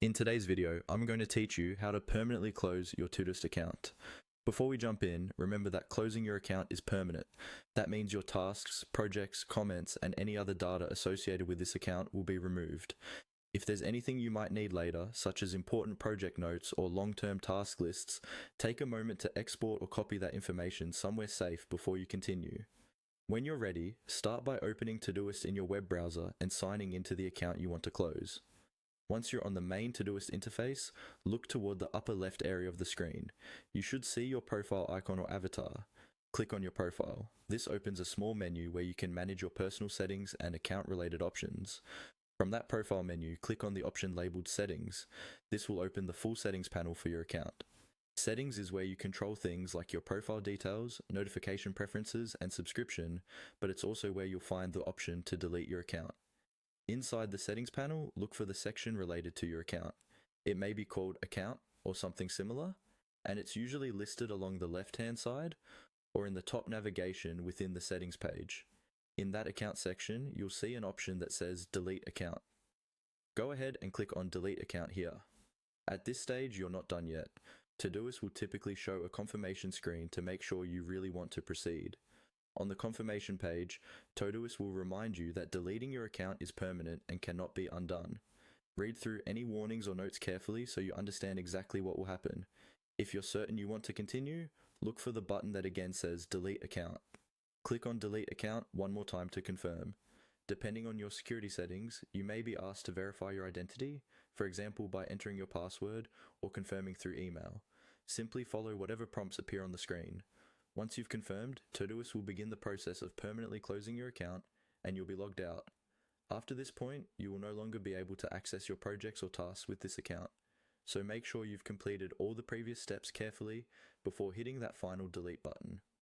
In today's video, I'm going to teach you how to permanently close your Todoist account. Before we jump in, remember that closing your account is permanent. That means your tasks, projects, comments, and any other data associated with this account will be removed. If there's anything you might need later, such as important project notes or long-term task lists, take a moment to export or copy that information somewhere safe before you continue. When you're ready, start by opening Todoist in your web browser and signing into the account you want to close. Once you're on the main Todoist interface, look toward the upper left area of the screen. You should see your profile icon or avatar. Click on your profile. This opens a small menu where you can manage your personal settings and account-related options. From that profile menu, click on the option labeled Settings. This will open the full settings panel for your account. Settings is where you control things like your profile details, notification preferences, and subscription, but it's also where you'll find the option to delete your account. Inside the settings panel, look for the section related to your account. It may be called Account or something similar, and it's usually listed along the left-hand side or in the top navigation within the settings page. In that account section, you'll see an option that says Delete Account. Go ahead and click on Delete Account here. At this stage, you're not done yet. Todoist will typically show a confirmation screen to make sure you really want to proceed. On the confirmation page, Todoist will remind you that deleting your account is permanent and cannot be undone. Read through any warnings or notes carefully so you understand exactly what will happen. If you're certain you want to continue, look for the button that again says Delete Account. Click on Delete Account one more time to confirm. Depending on your security settings, you may be asked to verify your identity, for example by entering your password or confirming through email. Simply follow whatever prompts appear on the screen. Once you've confirmed, Todoist will begin the process of permanently closing your account and you'll be logged out. After this point, you will no longer be able to access your projects or tasks with this account. So make sure you've completed all the previous steps carefully before hitting that final delete button.